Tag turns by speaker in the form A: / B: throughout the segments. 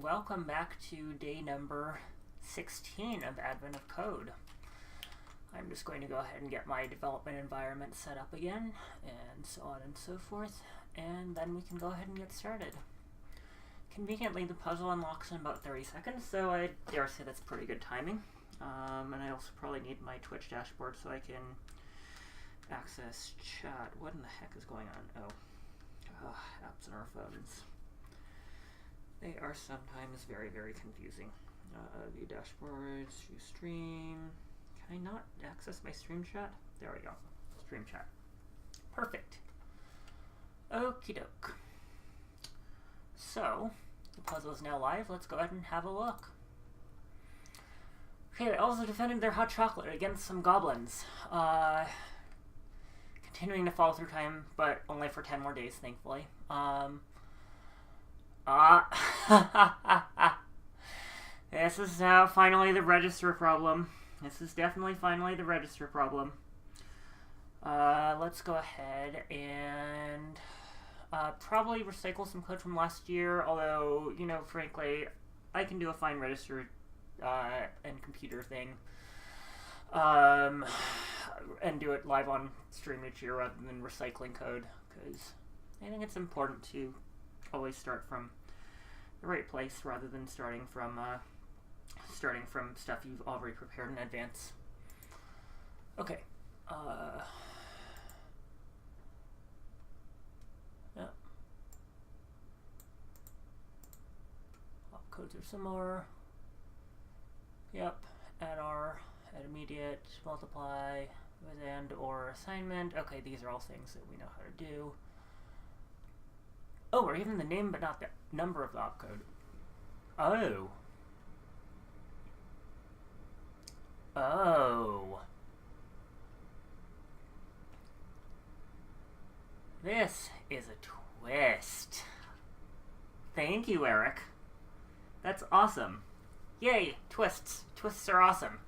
A: welcome back to day number 16 of Advent of Code. I'm just going to go ahead and get my development environment set up again, and so on and so forth, and then we can go ahead and get started. Conveniently, the puzzle unlocks in about 30 seconds, so I dare say that's pretty good timing. And I also probably need my Twitch dashboard so I can access chat. What in the heck is going on? Oh, apps on our phones. They are sometimes very, very confusing. View dashboards, view stream. Can I not access my stream chat? There we go. Stream chat. Perfect. Okie doke. So, the puzzle is now live. Let's go ahead and have a look. Okay, they also defended their hot chocolate against some goblins. Continuing to fall through time, but only for 10 more days, thankfully. This is now finally the register problem. This is definitely finally the register problem. Let's go ahead and probably recycle some code from last year, although, you know, frankly, I can do a fine register and computer thing. And do it live on stream each year rather than recycling code, because I think it's important to always start from the right place rather than starting from stuff you've already prepared in advance. Okay. Yeah. Codes are similar. Yep. Add immediate, multiply, with and or assignment. Okay, these are all things that we know how to do. Oh, or even the name but not the number of the opcode. Oh. Oh. This is a twist. Thank you, Eric. That's awesome. Yay, twists. Twists are awesome.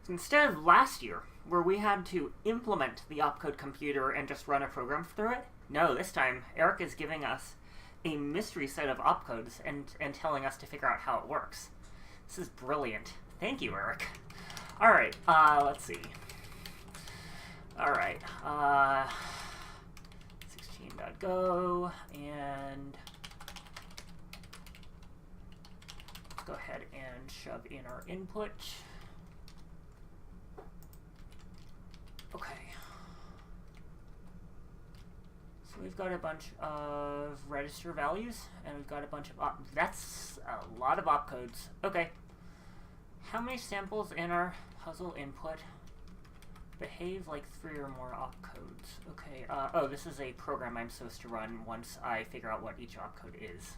A: So instead of last year, where we had to implement the opcode computer and just run a program through it, no, this time, Eric is giving us a mystery set of opcodes and telling us to figure out how it works. This is brilliant. Thank you, Eric. Alright, let's see. Alright, 16.go, and let's go ahead and shove in our input. Okay. So we've got a bunch of register values, and we've got a bunch of that's a lot of opcodes. Okay. How many samples in our puzzle input behave like 3 or more opcodes? Okay. Oh, this is a program I'm supposed to run once I figure out what each opcode is.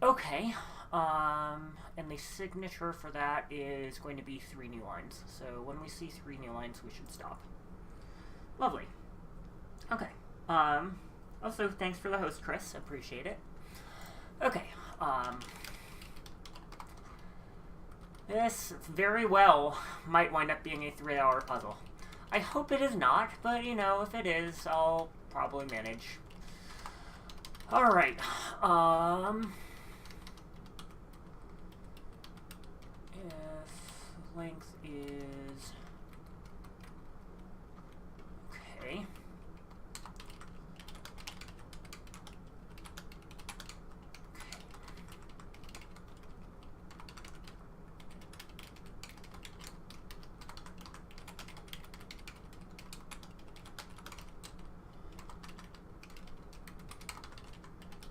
A: Okay. And the signature for that is going to be 3 new lines. So when we see 3 new lines, we should stop. Lovely. Okay. Also, thanks for the host, Chris. Appreciate it. Okay. This very well might wind up being a 3-hour puzzle. I hope it is not, but, you know, if it is, I'll probably manage. Alright. If length is okay.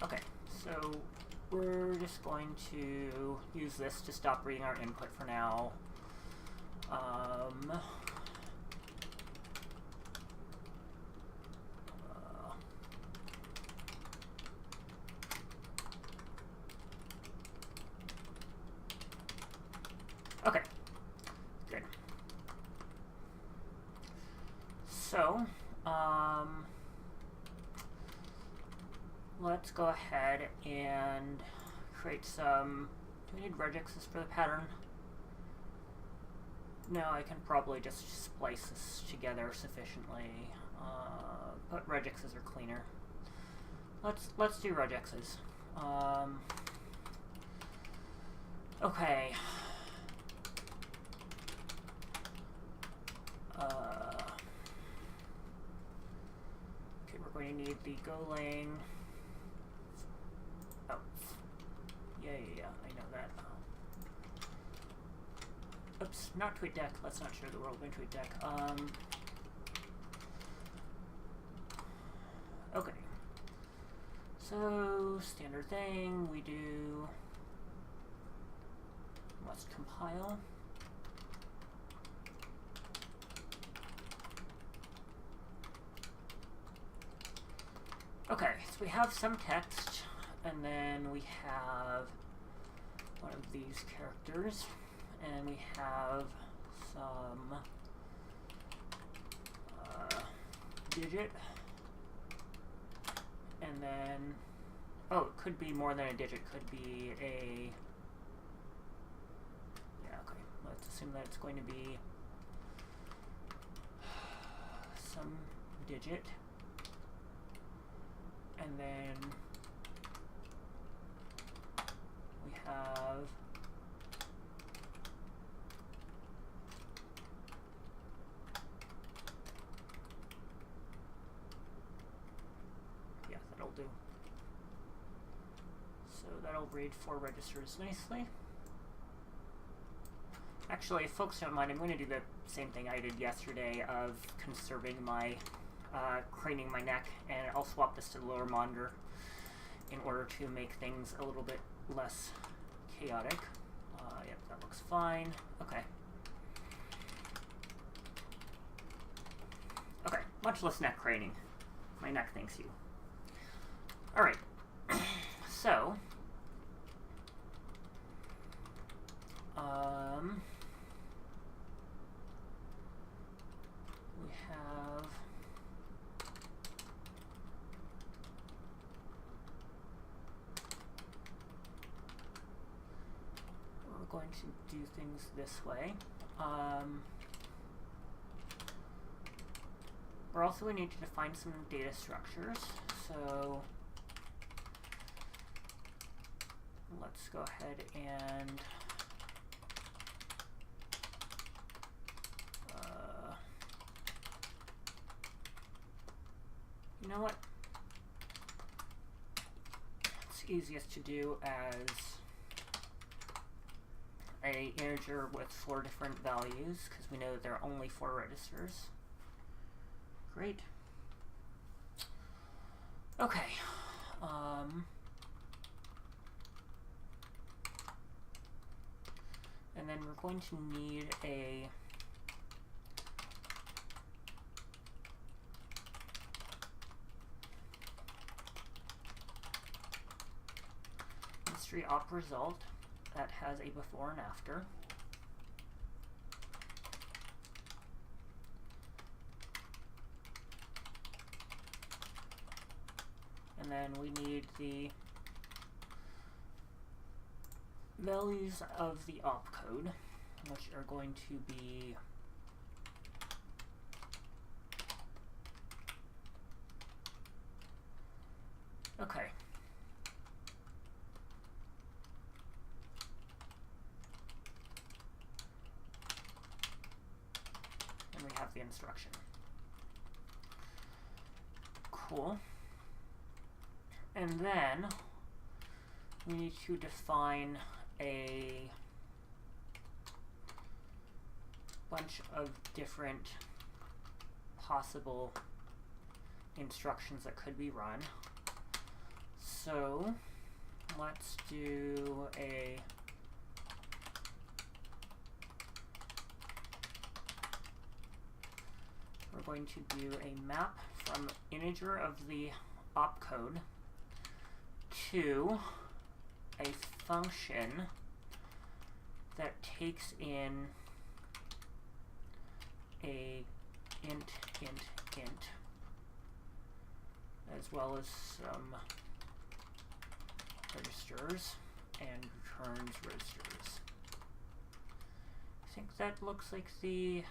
A: Okay, so we're just going to use this to stop reading our input for now. Okay, good. So, let's go ahead and create some. Do we need regexes for the pattern? No, I can probably just splice this together sufficiently. But regexes are cleaner. Let's do regexes. Okay. Okay, we're going to need the Golang. Oh. Yeah, I know that. Oops, not TweetDeck. Let's not share the world in TweetDeck. Okay. So, standard thing, we do must compile. Okay, so we have some text, and then we have one of these characters, and we have some digit, and then, oh, it could be more than a digit, could be a, yeah, okay, let's assume that it's going to be some digit, and then we have yeah, that'll do. So that'll read 4 registers nicely. Actually, if folks don't mind, I'm going to do the same thing I did yesterday of conserving my craning my neck, and I'll swap this to the lower monitor in order to make things a little bit less chaotic. Yep, that looks fine. Okay. Okay, much less neck craning. My neck thanks you. Alright, so, we have we're going to do things this way. We're also going to need to define some data structures, so let's go ahead and you know what? It's easiest to do as a integer with 4 different values, because we know that there are only 4 registers. Great. Okay. And then we're going to need a mystery op result that has a before and after. And then we need the values of the opcode, which are going to be okay. And we have the instruction. Cool. And then we need to define a bunch of different possible instructions that could be run. So let's do a we're going to do a map from integer of the opcode to a function that takes in a int, as well as some registers and returns registers. I think that looks like the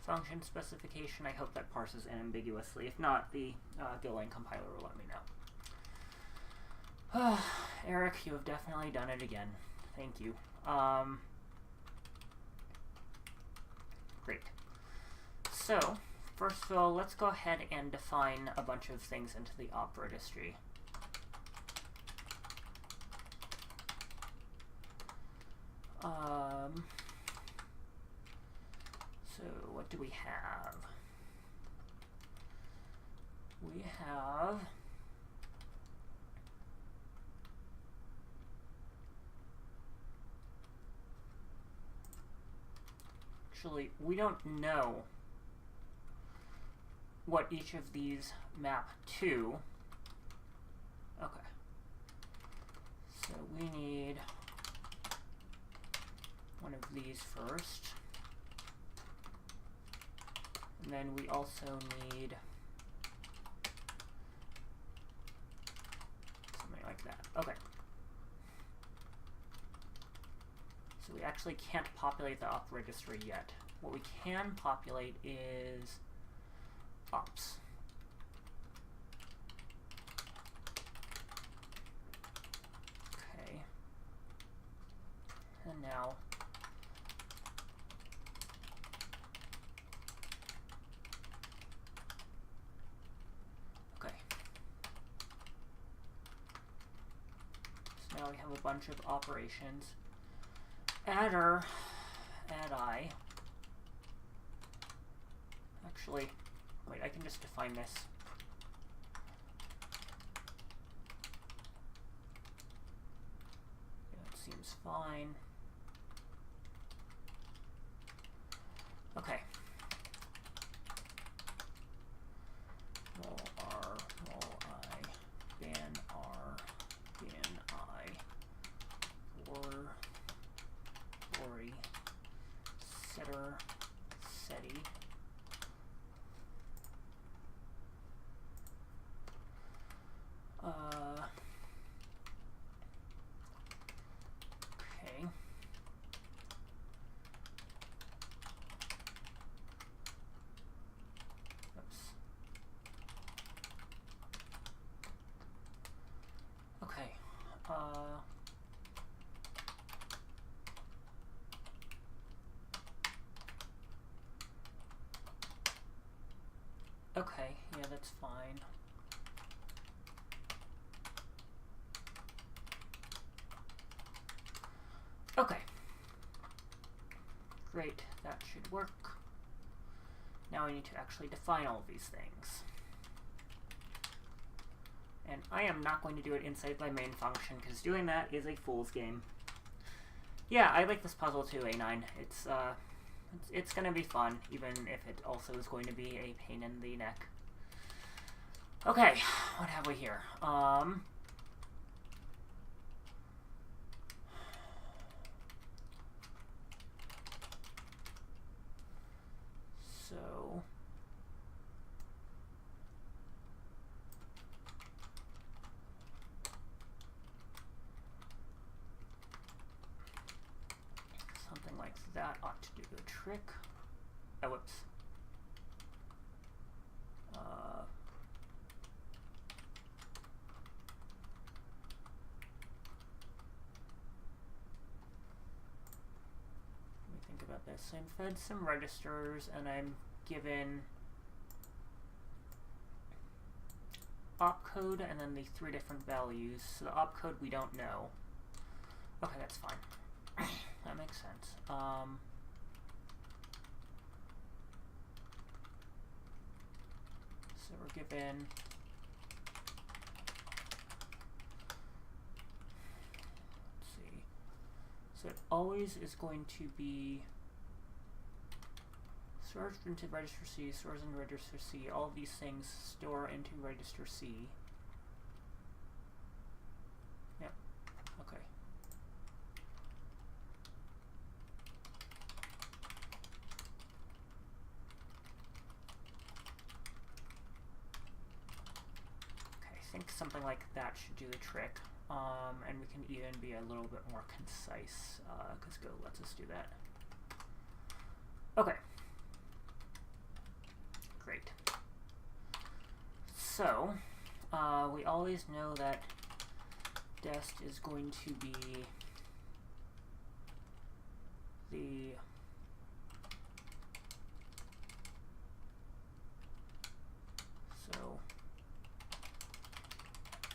A: function specification. I hope that parses unambiguously. If not, the Golang compiler will let me know. Eric, you have definitely done it again. Thank you. Great. So, first of all, let's go ahead and define a bunch of things into the op registry. So what do we have? We have actually, we don't know what each of these map to. Okay. So we need one of these first. And then we also need something like that. Okay. So we actually can't populate the op registry yet. What we can populate is ops. Okay. And now now we have a bunch of operations. Adder, add I. Actually, wait, I can just define this. That seems fine. Okay. Mol R, mol I, ban R, ban I, Lori, setter, seti. Okay. Oops. Okay. Okay, yeah, that's fine. Okay. Great, that should work. Now I need to actually define all of these things. And I am not going to do it inside my main function, because doing that is a fool's game. Yeah, I like this puzzle too, A9. It's gonna be fun, even if it also is going to be a pain in the neck. Okay, what have we here? So something like that ought to do the trick. Oh, whoops. Let me think about this. I'm fed some registers, and I'm given opcode and then the 3 different values. So the opcode we don't know. Okay, that's fine. That makes sense. So we're given so it always is going to be stored into register C, stores into register C. All of these things store into register C. Yep. Okay. Okay, I think something like that should do the trick. And we can even be a little bit more concise, because Go lets us do that. Okay. Great. So, we always know that dest is going to be the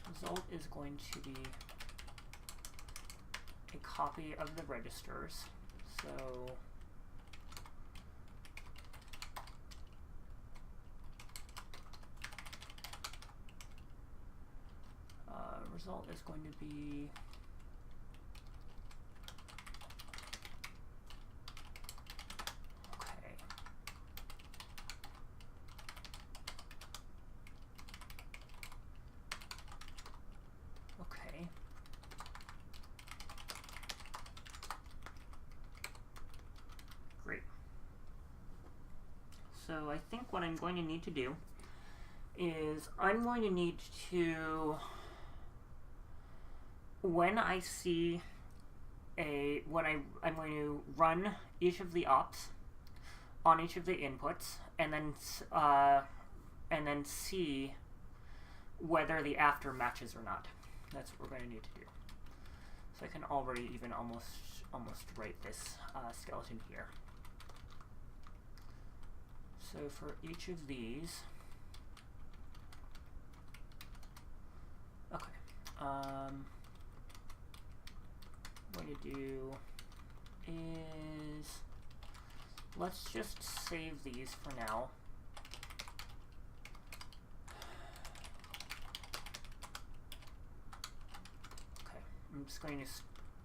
A: result is going to be a copy of the registers. So result is going to be so I think what I'm going to need to do is I'm going to need to, when I see I'm going to run each of the ops on each of the inputs, and then see whether the after matches or not. That's what we're going to need to do. So I can already even almost write this skeleton here. So for each of these, okay, what I'm going to do is, let's just save these for now. Okay, I'm just going to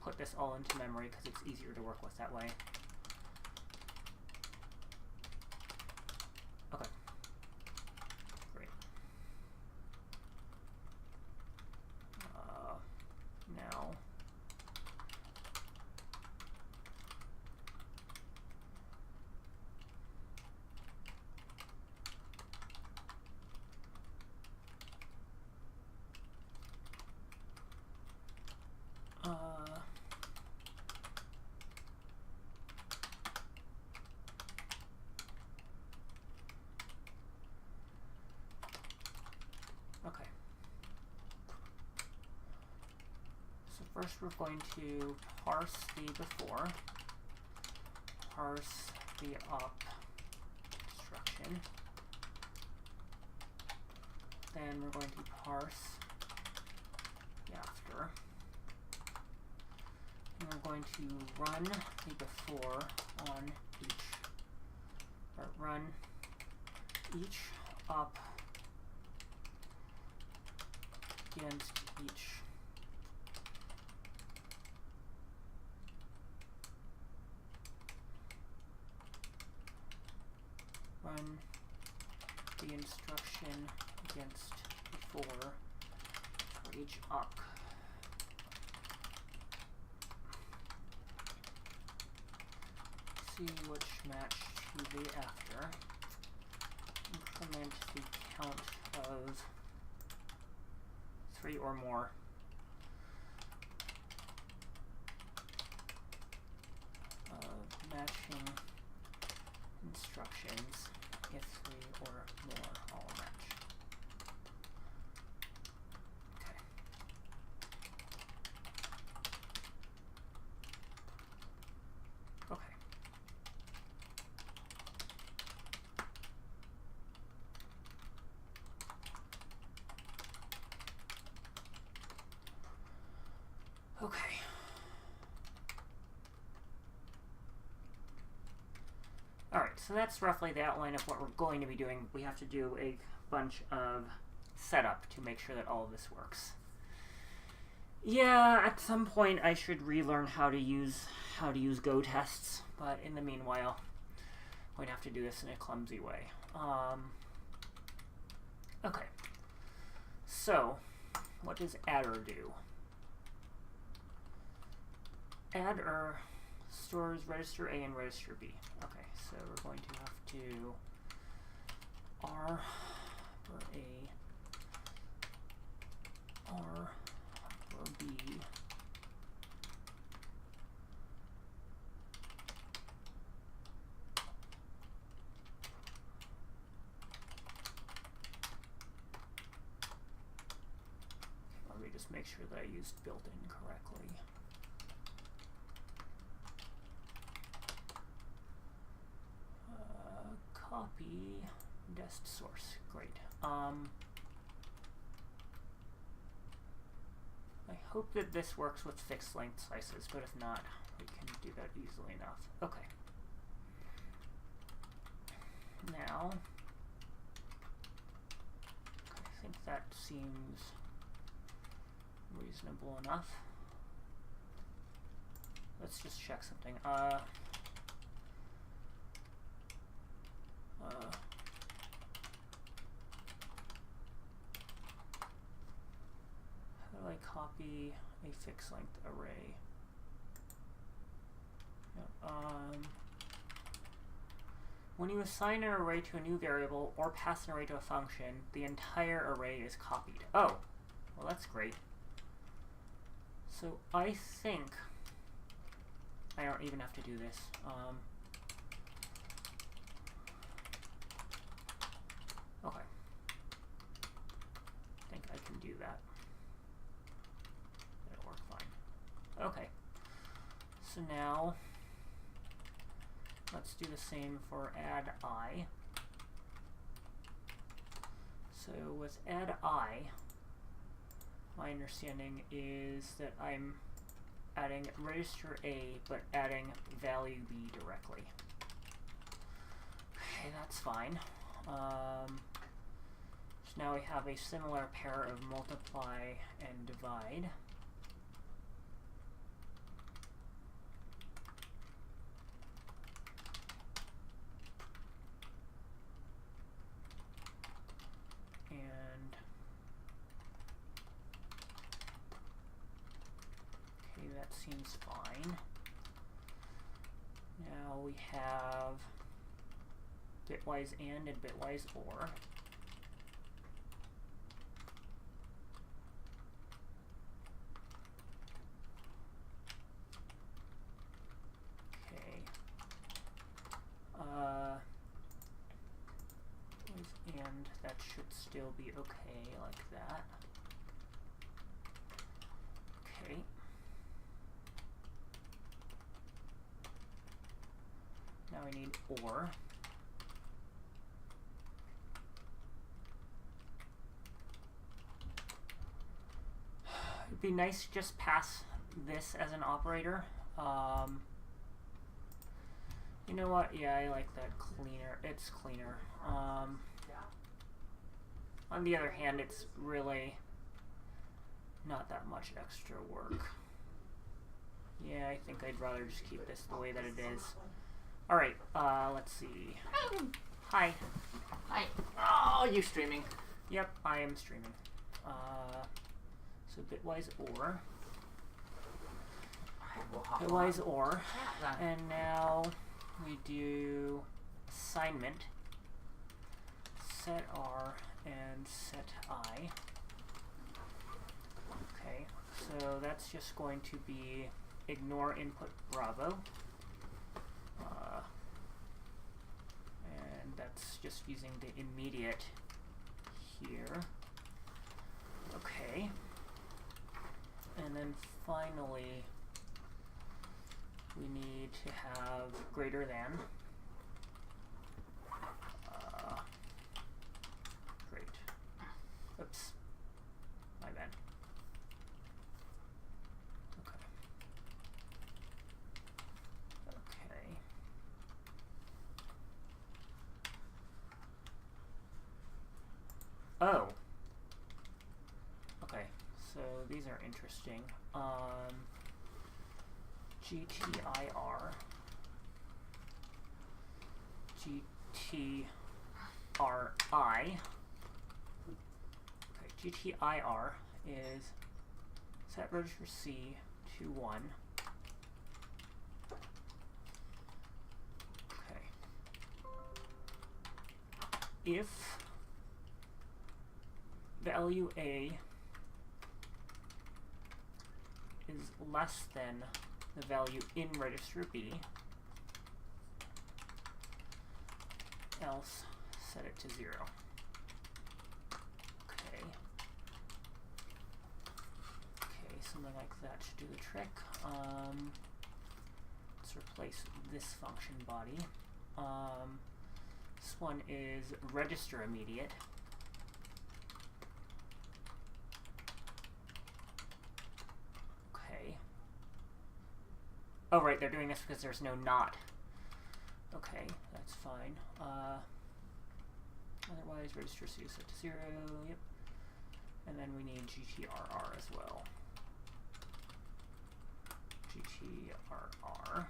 A: put this all into memory because it's easier to work with that way. Okay. Great. Now, okay. So first we're going to parse the before, parse the up instruction. Then we're going to parse the after. And we're going to run the before on each, or run each up against each run the instruction against before for each up. See which match to the after. Increment the count of 3 or more. Of matching instructions if 3 or more all match. Okay. Okay. Okay. Alright, so that's roughly the outline of what we're going to be doing. We have to do a bunch of setup to make sure that all of this works. Yeah, at some point I should relearn how to use Go tests, but in the meanwhile, I'm going to have to do this in a clumsy way. Okay. So, what does adder do? Adder stores register A and register B. Okay, so we're going to have to R for A, R for B, let me just make sure that I used built-in correctly. indest source. Great. I hope that this works with fixed length slices, but if not, we can do that easily enough. Okay. Now, I think that seems reasonable enough. Let's just check something. How do I copy a fixed length array? When you assign an array to a new variable or pass an array to a function, the entire array is copied. Oh, well that's great. So I think I don't even have to do this. Okay. I think I can do that. It'll work fine. Okay. So now let's do the same for add I. So with add I, my understanding is that I'm adding register A, but adding value B directly. Okay, that's fine. So now we have a similar pair of multiply and divide. And okay, that seems fine. Now we have bitwise and bitwise or. Okay. And that should still be okay like that. Okay. Now we need or. It'd be nice to just pass this as an operator. You know what? Yeah, I like that cleaner. It's cleaner. On the other hand, it's really not that much extra work. Yeah, I think I'd rather just keep this the way that it is. Alright, let's see. Hi.
B: Hi.
A: Oh, you streaming? Yep, I am streaming. So bitwise or. Bitwise or. And now we do assignment. Set R and set I. Okay, so that's just going to be ignore input Bravo. And that's just using the immediate here. Okay. And then finally, we need to have greater than. Great. Oops. My bad. Okay. Okay. Oh. Okay. So these are interesting. GTIR. GTRI. Okay, GTIR is set register C to 1. Okay. If value A is less than the value in register B, else set it to 0. Okay. Okay, something like that should do the trick. Let's replace this function body. This one is register immediate. Okay. Oh, right, they're doing this because there's no not. Okay, that's fine. Otherwise, register C set to 0. Yep. And then we need GTRR as well. GTRR.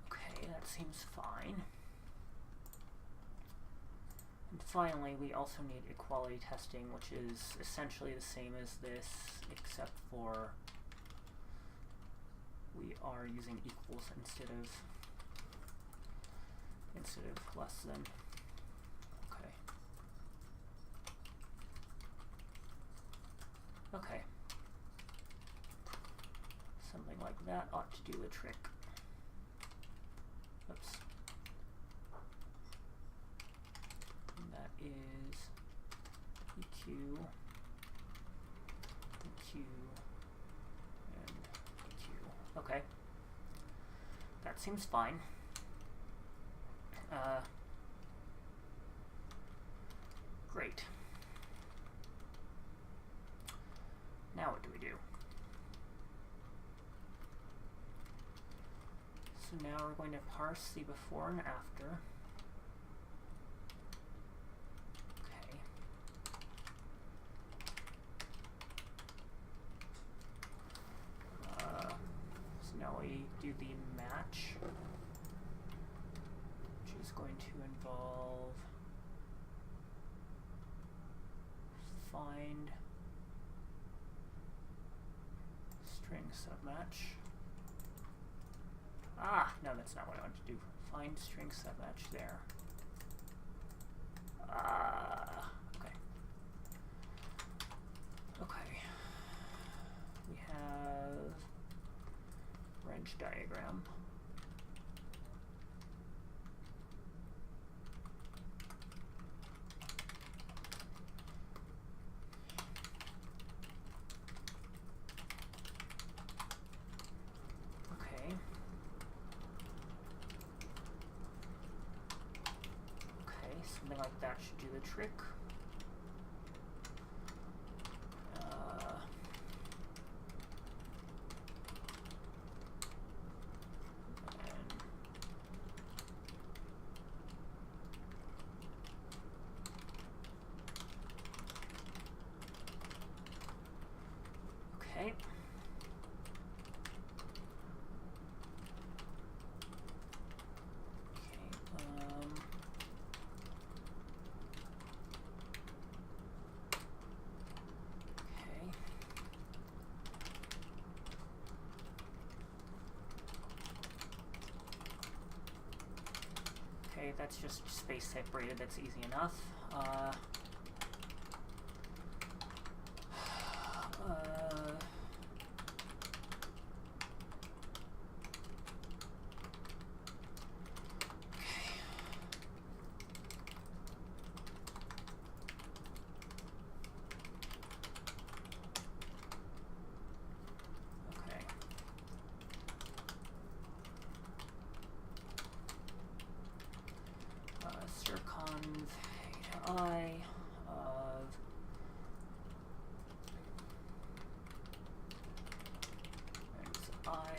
A: Okay, that seems fine. And finally, we also need equality testing, which is essentially the same as this, except for we are using equals instead of less than. Okay. Okay. Something like that ought to do the trick. Oops. And that is EQ, EQ, and EQ. Okay. That seems fine. Great. Now what do we do? So now we're going to parse the before and after. Okay. So now we do the match, which is going to involve find string submatch. Ah, no, that's not what I wanted to do. Find string submatch there. Okay. Okay. We have wrench diagram. Something like that should do the trick. Okay. Okay, that's just space separated, that's easy enough. I of I.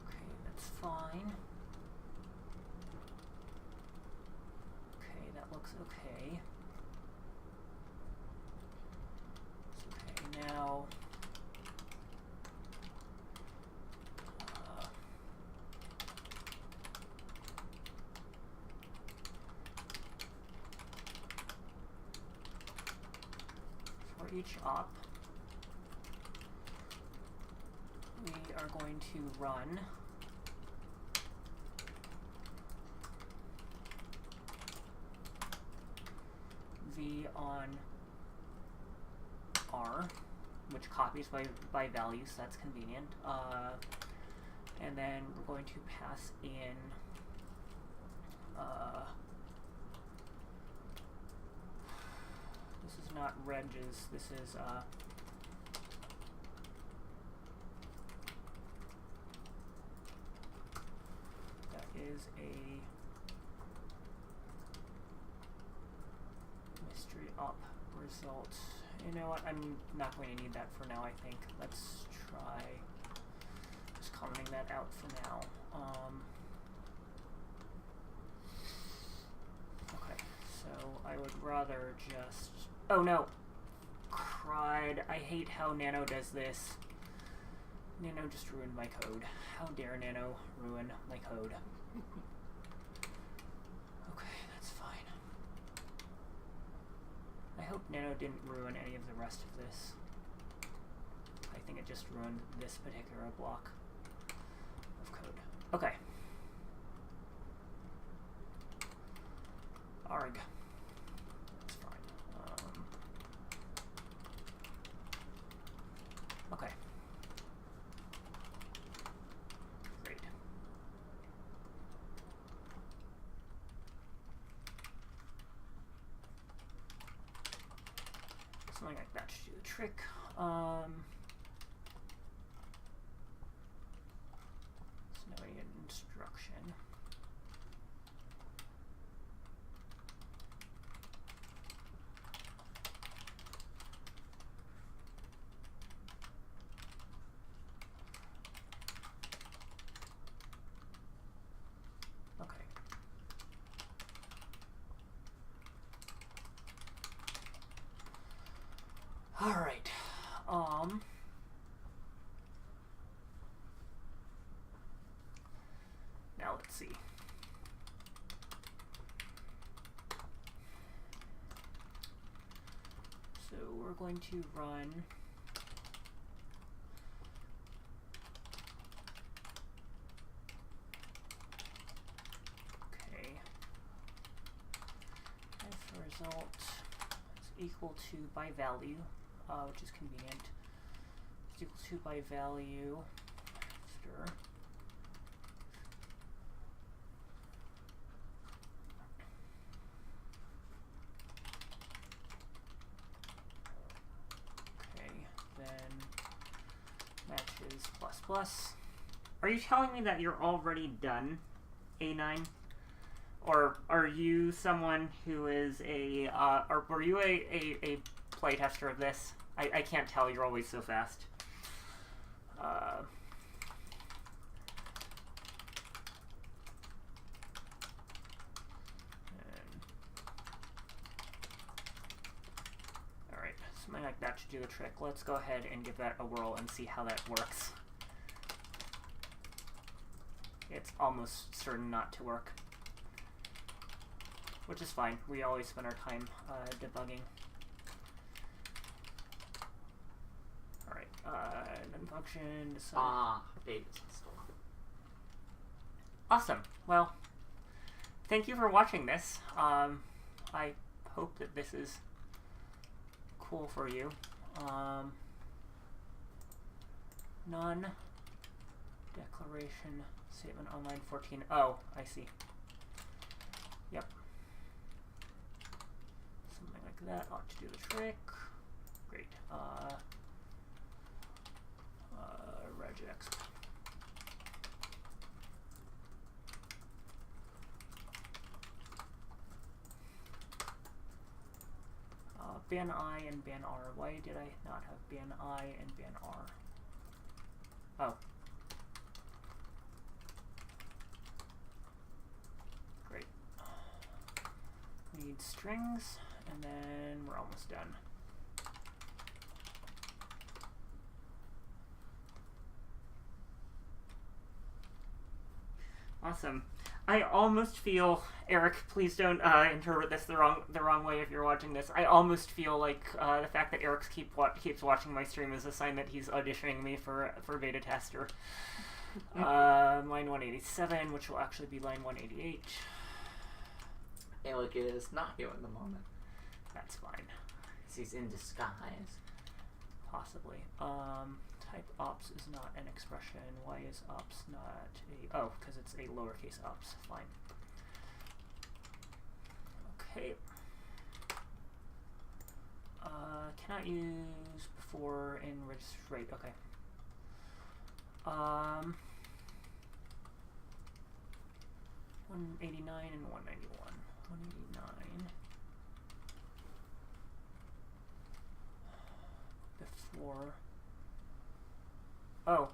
A: Okay, that's fine. Okay, that looks okay. Okay, now each op, we are going to run v on r, which copies by value, so that's convenient. And then we're going to pass in this is not regs, this is is a mystery op result. You know what? I'm not going to need that for now, I think. Let's try just commenting that out for now. Okay, so I would rather just... Oh no! Cried. I hate how Nano does this. Nano just ruined my code. How dare Nano ruin my code? Okay, that's fine. I hope Nano didn't ruin any of the rest of this. I think it just ruined this particular block of code. Okay. Arg. That's fine. Okay. Great. Something like that should do the trick. So now we need an instruction. Okay. All right. Now let's see. So we're going to run okay. If the result is equal to by value, which is convenient. It's equal to by value after matches plus plus. Are you telling me that you're already done A9? Or are you someone who is a, or were you a playtester of this? I can't tell, you're always so fast. Alright, something like that should do the trick. Let's go ahead and give that a whirl and see how that works. It's almost certain not to work. Which is fine. We always spend our time debugging. Alright, then function decide.
B: David's still on.
A: Awesome. Well, thank you for watching this. I hope that this is cool for you. None. Declaration statement online 14. Oh, I see. Yep. Something like that ought to do the trick. Great. Regex. Ban I and ban R. Why did I not have ban I and ban R? Oh. Great. We need strings, and then we're almost done. Awesome. I almost feel, Eric, please don't interpret this the wrong way if you're watching this. I almost feel like the fact that Eric keeps watching my stream is a sign that he's auditioning me for beta tester. Line 187, which will actually be line 188.
B: Alec is not here at the moment.
A: That's fine.
B: He's in disguise.
A: Possibly. Type ops is not an expression. Why is ops not a... Oh, because it's a lowercase ops. Fine. Okay. Cannot use before in register... Right, okay. 189 and 191. 189 before. Oh.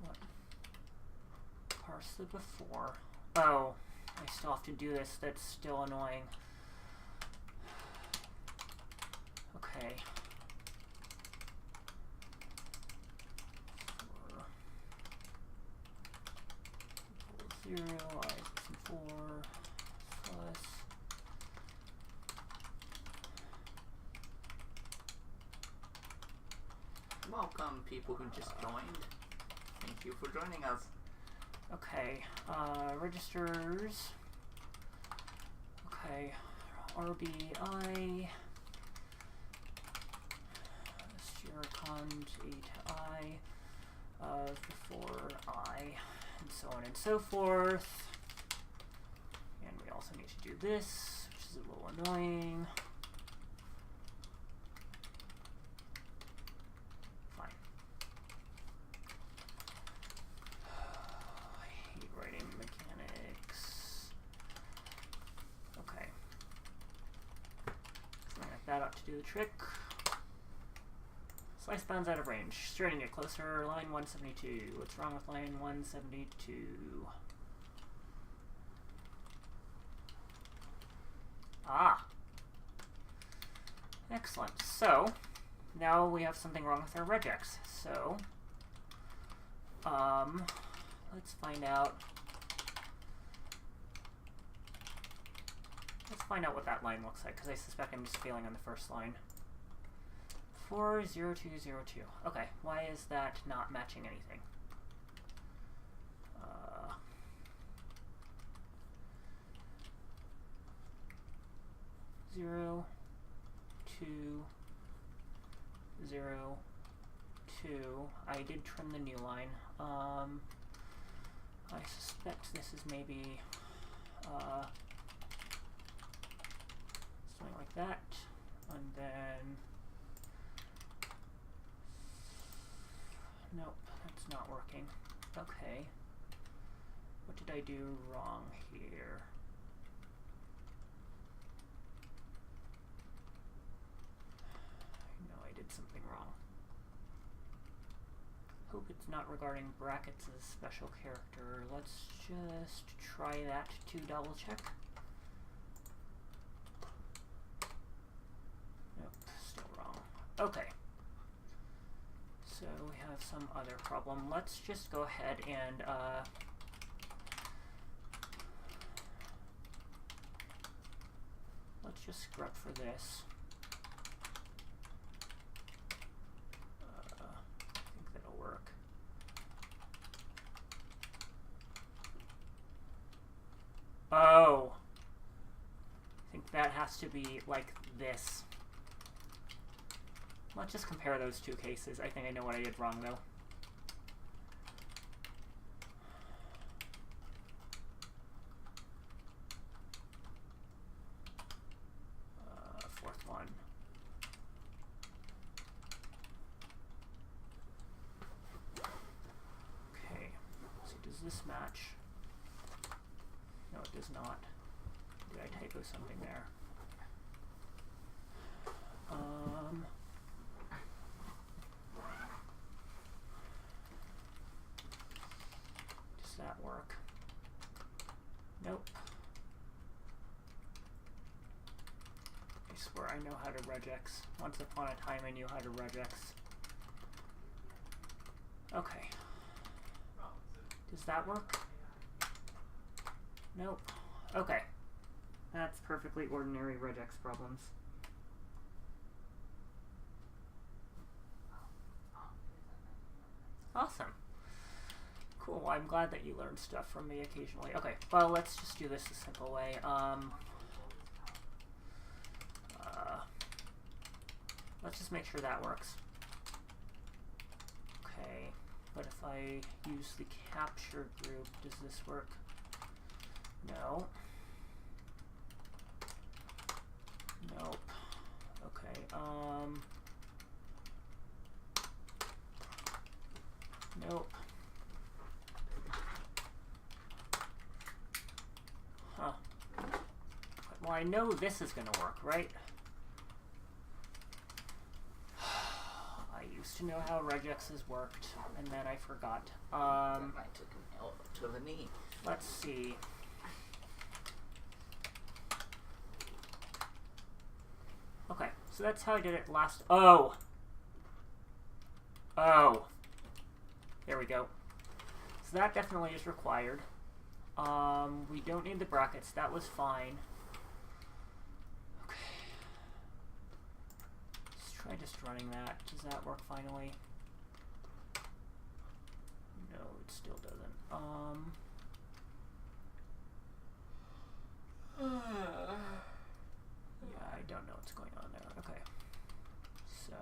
A: What? Parse the before. Oh, I still have to do this. That's still annoying. Okay. 4 0, I some 4 plus.
B: Welcome, people who just joined. Thank you for joining us.
A: Okay, registers. Okay, RBI. Cond 8I before I, and so on and so forth. And we also need to do this, which is a little annoying. Fine. I hate writing mechanics. Okay. Something like that ought to do the trick. Slice bounds out of range. Straightening it closer. Line 172. What's wrong with line 172? Ah. Excellent. So, now we have something wrong with our regex. So, let's find out. Let's find out what that line looks like, because I suspect I'm just failing on the first line. 40202. Okay, why is that not matching anything? 0, 2, 0, 2. I did trim the new line. I suspect this is maybe something like that, and then. Nope, that's not working. Okay. What did I do wrong here? I know I did something wrong. Hope it's not regarding brackets as a special character. Let's just try that to double check. Nope, still wrong. Okay. So we have some other problem. Let's just go ahead and let's just scrub for this. I think that'll work. Oh, I think that has to be like this. Let's just compare those two cases. I think I know what I did wrong, though. Fourth one. Okay. So does this match? No, it does not. Did I typo something there? Does that work? Nope. I swear I know how to regex. Once upon a time I knew how to regex. Okay. Does that work? Nope. Okay. That's perfectly ordinary regex problems. Awesome. Cool, I'm glad that you learned stuff from me occasionally. Okay, well, let's just do this the simple way. Let's just make sure that works. Okay, but if I use the capture group, does this work? No. Nope. Okay, nope. I know this is going to work, right? I used to know how regexes worked, and then I forgot.
B: I took an L to the knee.
A: Let's see. Okay, so that's how I did it last. Oh! Oh! There we go. So that definitely is required. We don't need the brackets. That was fine. Okay. Let's try just running that. Does that work finally? No, it still doesn't. Yeah, I don't know what's going on there. Okay. So...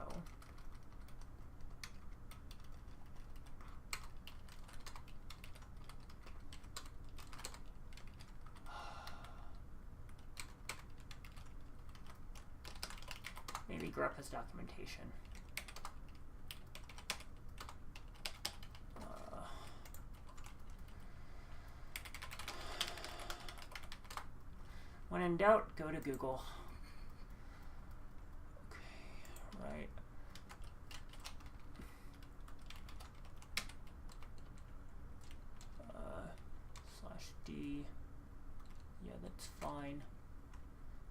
A: maybe grep has documentation. When in doubt, go to Google. Okay, right. /D. Yeah, that's fine.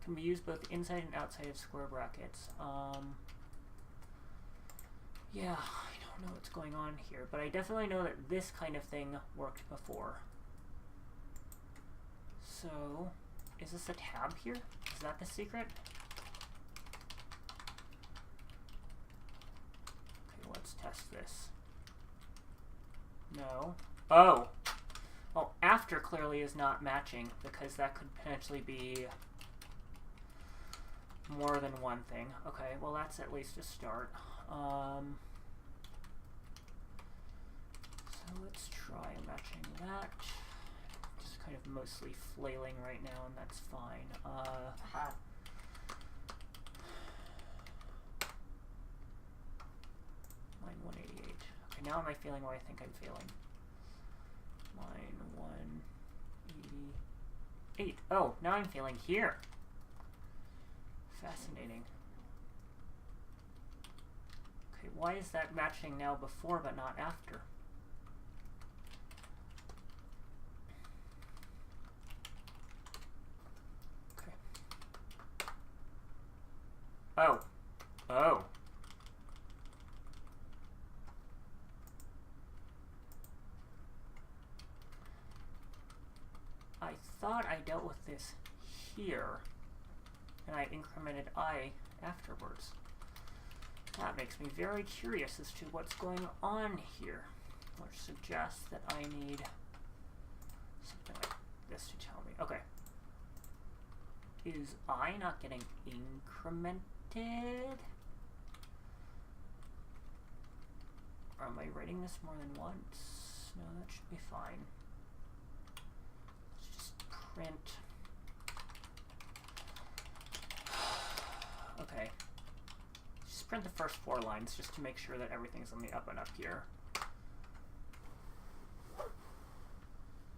A: Can be used both inside and outside of square brackets. Yeah, I don't know what's going on here, but I definitely know that this kind of thing worked before. So, is this a tab here? Is that the secret? Okay, let's test this. No. Oh! Oh, after clearly is not matching, because that could potentially be more than one thing. Okay, well that's at least a start. So let's try matching that. Just kind of mostly flailing right now, and that's fine. Line 188. Okay, now am I failing where I think I'm failing? Line 188. Oh, now I'm failing here. Fascinating. Okay, why is that matching now before but not after? Okay. Oh. Oh. I thought I dealt with this here, and I incremented I afterwards. That makes me very curious as to what's going on here, which suggests that I need something like this to tell me. Okay. Is I not getting incremented? Or am I writing this more than once? No, that should be fine. Let's just print. Okay. Just print the first 4 lines just to make sure that everything's on the up and up here.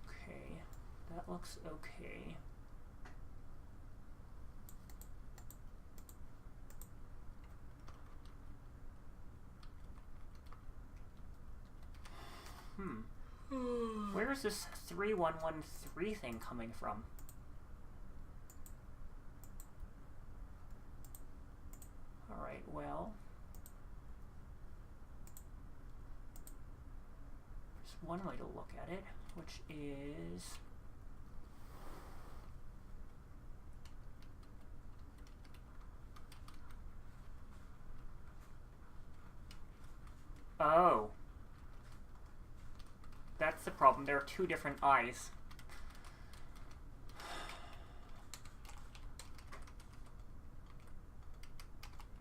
A: Okay, that looks okay. Where is this 3113 thing coming from? Alright, well, there's one way to look at it, which is oh. That's the problem. There are 2 different I's.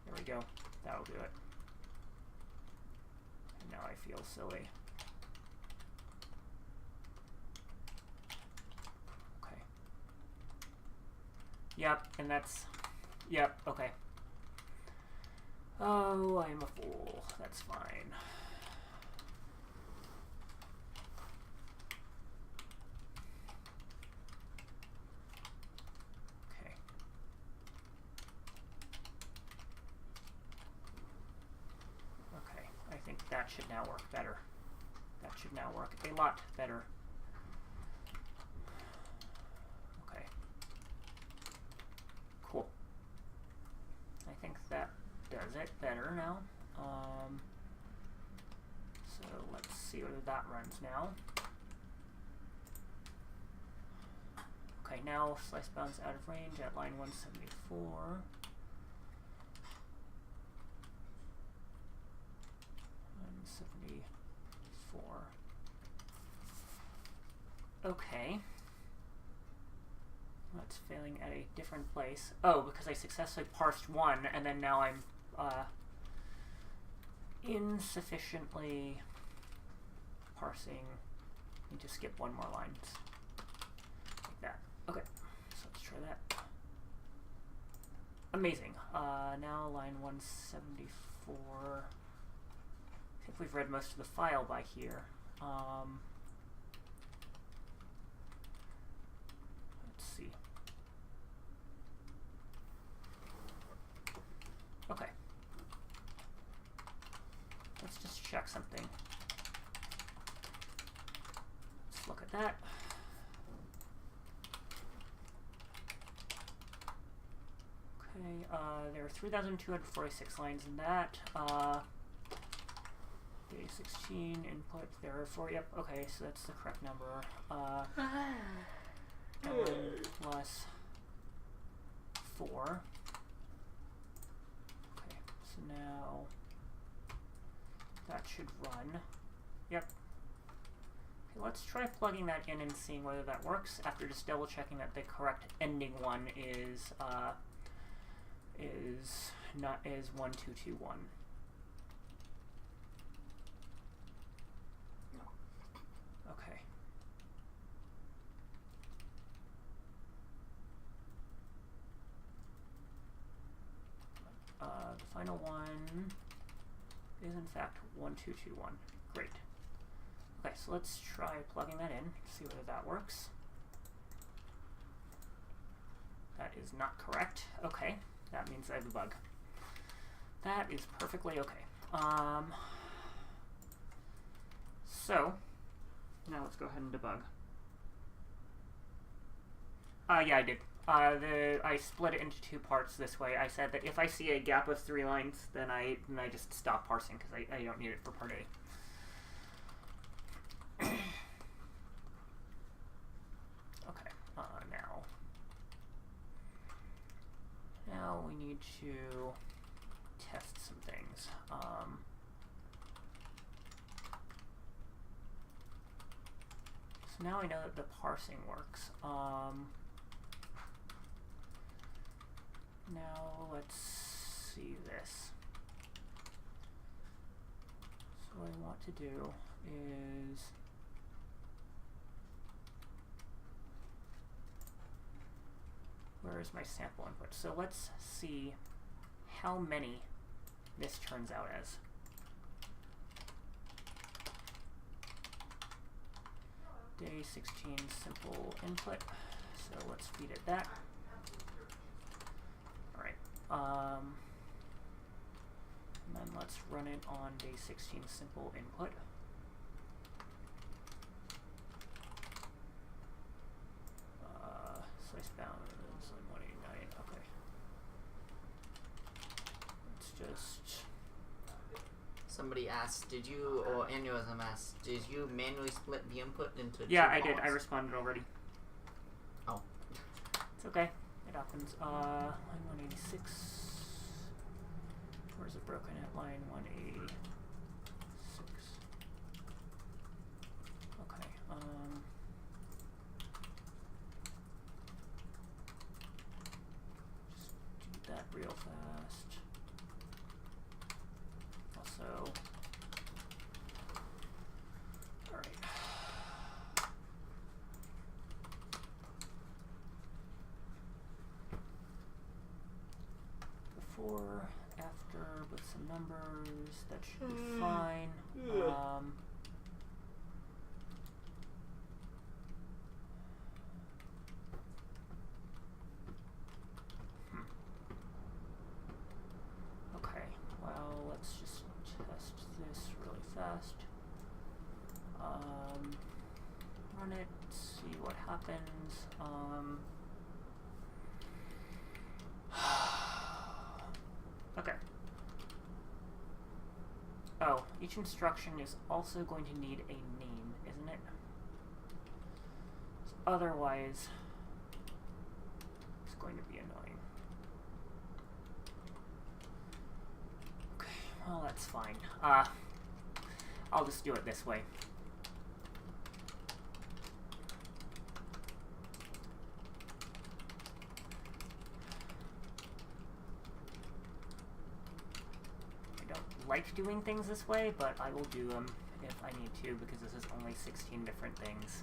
A: There we go. That'll do it. And now I feel silly. Okay. Yep, and that's... Yep, okay. Oh, I'm a fool. That's fine. Okay. that should now work better. That should now work a lot better. Okay. Cool. I think that does it better now. So let's see whether that runs now. Okay, now slice bounds out of range at line 174. 174. Okay. That's failing at a different place. Oh, because I successfully parsed one, and then now I'm insufficiently parsing. I need to skip one more line. Like that. Okay, so let's try that. Amazing. Now line 174. I think we've read most of the file by here. Let's see. Okay. Let's just check something. Let's look at that. Okay, there are 3,246 lines in that. Day 16 input, there are 4, yep, okay, so that's the correct number. N plus 4. Okay, so now that should run. Yep. Okay, let's try plugging that in and seeing whether that works after just double checking that the correct ending one is 1221. Okay. The final one is in fact 1221. Great. Okay, so let's try plugging that in, see whether that works. That is not correct. Okay, that means I have a bug. That is perfectly okay. So, now let's go ahead and debug. Yeah, I did. I split it into 2 parts this way. I said that if I see a gap of 3 lines, then I just stop parsing because I don't need it for part A. Okay, now we need to test some things. So now I know that the parsing works. Now let's see this. So what I want to do is where is my sample input? So let's see how many this turns out as. Day 16 simple input. So let's feed it that. And then let's run it on day 16 simple input. Slice bounds on 189. Okay. Let's just.
B: Somebody asked, did you, or Aneurysm asked, did you manually split the input into 2
A: Yeah,
B: parts?
A: I did. I responded already.
B: Oh.
A: It's okay. It happens. Line 186. Where is it broken at? Line 186. Okay. Just do that real fast. Also. Alright. Before, after, with some numbers, that should be fine. Okay, well, let's just test this really happens. Okay. Oh, each instruction is also going to need a name, isn't it? Otherwise, it's going to be annoying. Okay, well, that's fine. I'll just do it this way. I don't like doing things this way, but I will do them if I need to, because this is only 16 different things.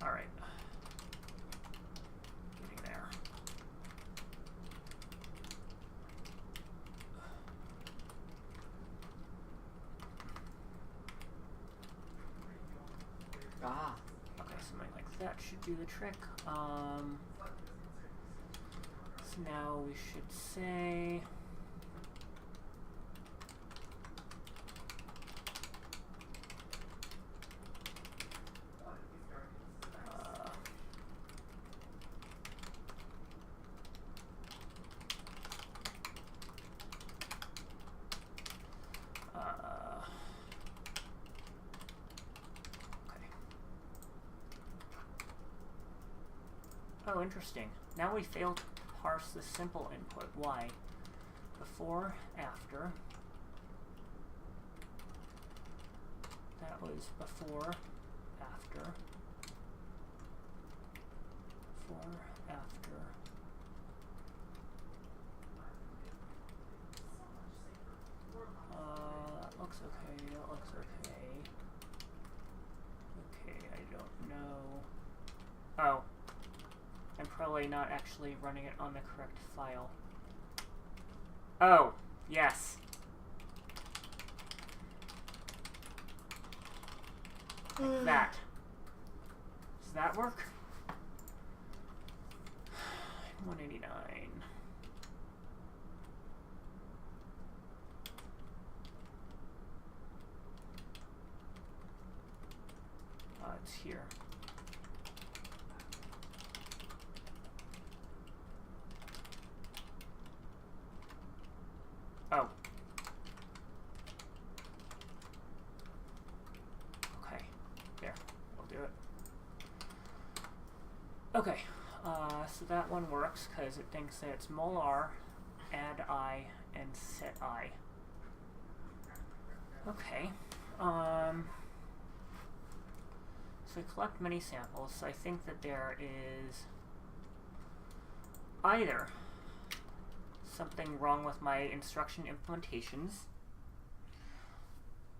A: Alright. Getting there.
B: Ah.
A: Okay, something like that should do the trick. So now we should say... Oh, interesting. Now we failed to parse the simple input. Why? Before, after. That was before, after. Before, after. That looks okay, that looks okay. Okay, I don't know. Oh. I'm probably not actually running it on the correct file. Oh, yes. Like that. Does that work? 189. It's here. Oh. Okay. There. I'll do it. Okay. So that one works because it thinks that it's molar, add I, and set I. Okay. So I collect many samples, so I think that there is either something wrong with my instruction implementations,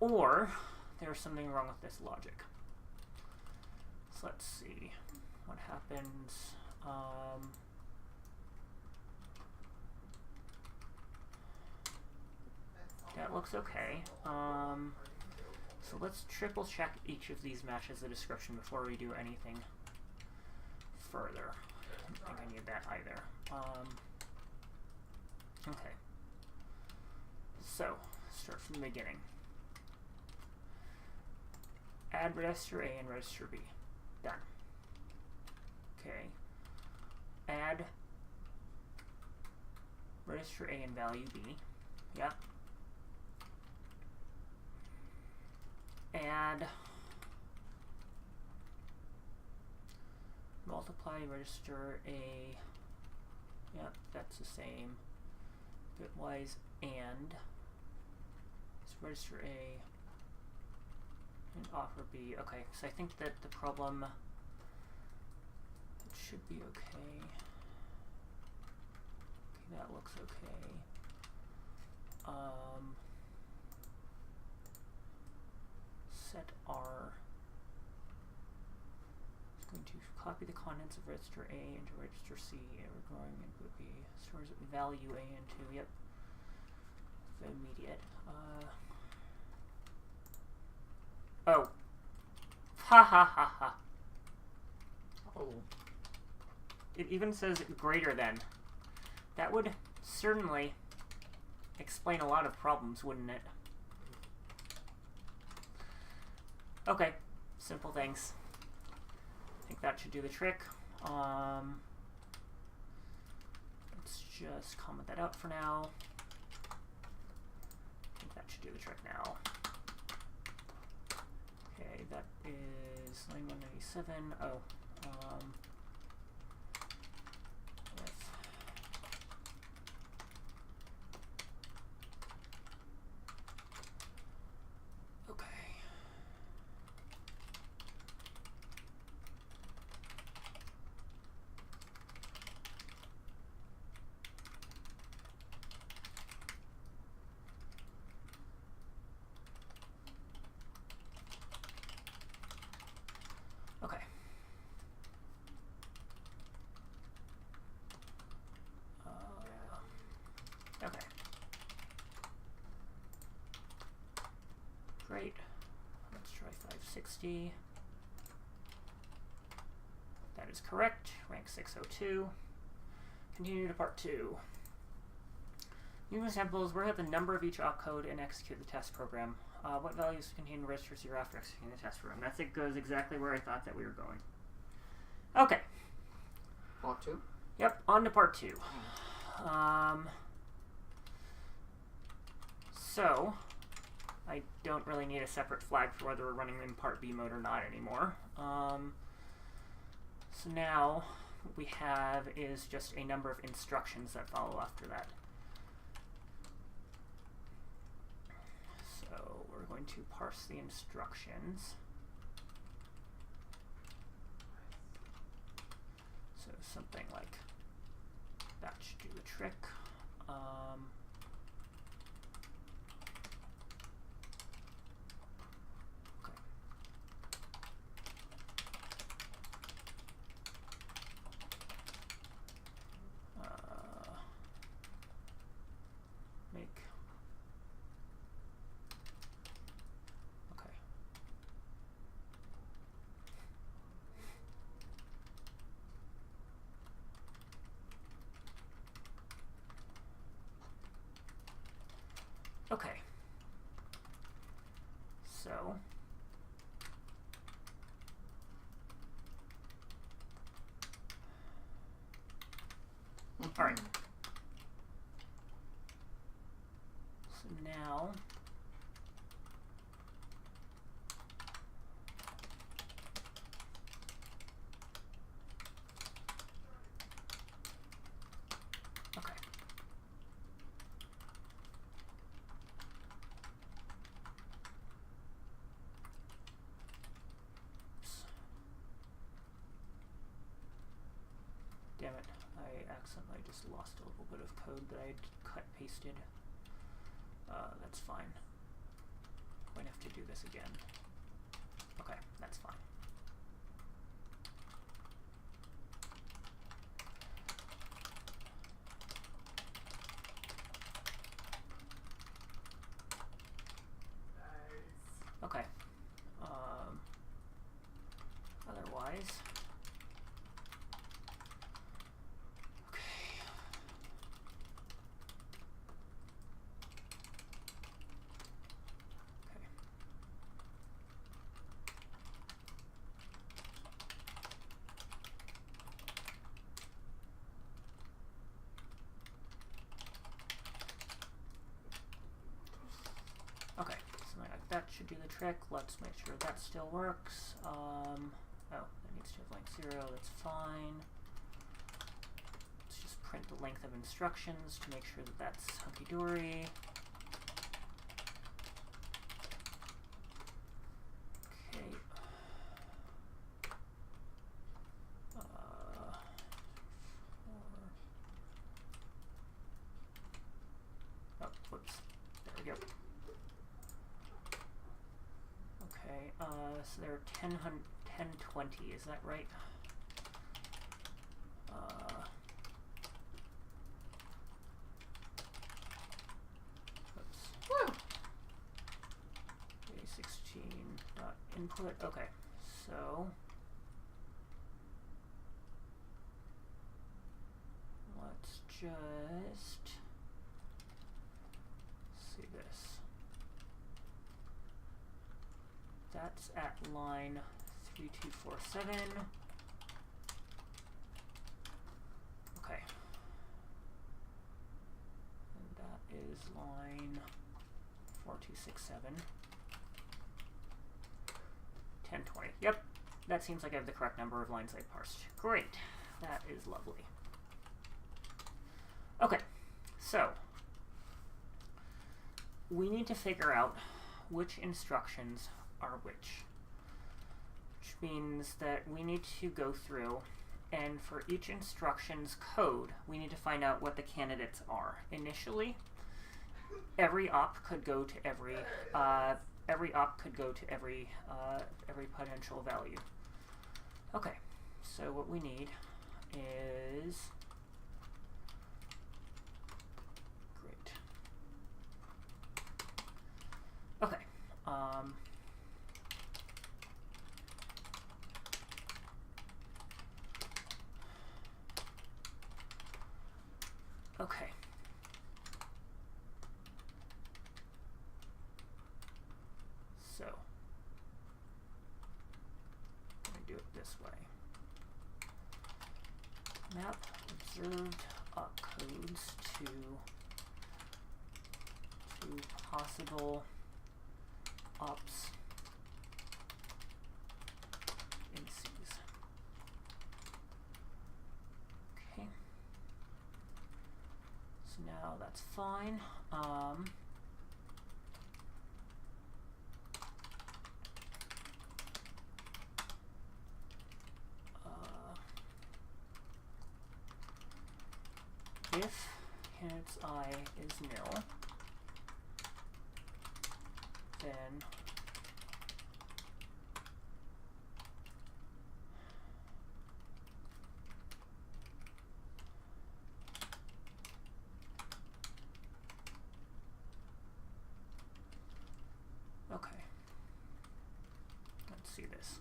A: or there's something wrong with this logic. So let's see what happens. That looks okay. So let's triple check each of these matches the description before we do anything further. I don't think I need that either. Okay. So, start from the beginning. Add register A and register B. Done. Okay. Add register A and value B. Yep. Add multiply register A. Yep, that's the same. Bitwise and let's register A and offer B. Okay, so I think that the problem it should be okay. Okay, that looks okay. set R. It's going to copy the contents of register A into register C. We're going input B. Stores value A into, yep, the immediate. Oh. Ha ha ha ha.
B: Oh.
A: It even says greater than. That would certainly explain a lot of problems, wouldn't it? Okay, simple things. I think that should do the trick. Let's just comment that out for now. I think that should do the trick now. Okay, that is line 197. Oh, great. Let's try 560. That is correct. Rank 602. Continue to part 2. Use examples, work out the number of each opcode and execute the test program. What values contain register 0 after executing the test program? That's it, goes exactly where I thought that we were going. Okay.
B: Part 2?
A: Yep, on to part 2. So, I don't really need a separate flag for whether we're running in part B mode or not anymore. So now, what we have is just a number of instructions that follow after that. So, we're going to parse the instructions. So, something like that should do the trick. Okay, so all right. So now okay. Damn it, I accidentally just lost a little bit of code that I'd pasted. That's fine. I'm going to have to do this again. Okay, that's fine. Okay. Otherwise, okay, something like that should do the trick. Let's make sure that still works. Oh, that needs to have length 0, that's fine. Let's just print the length of instructions to make sure that that's hunky-dory. Okay. Oh, whoops. There we go. Okay, So there are 1020, is that right? Oops.
B: Woo!
A: A16 dot input. Okay, so let's just see this. That's at line 3247. Okay. And that is line 4267. 1020. Yep. That seems like I have the correct number of lines I parsed. Great. That is lovely. Okay. So we need to figure out which instructions are which means that we need to go through, and for each instruction's code, we need to find out what the candidates are. Initially, every op could go to every potential value. Okay, so what we need is great. Okay. Okay. So, let me do it this way. Map observed opcodes to possible ops indices. Okay. So now that's fine. If candidate's I is nil, then okay. Let's see this.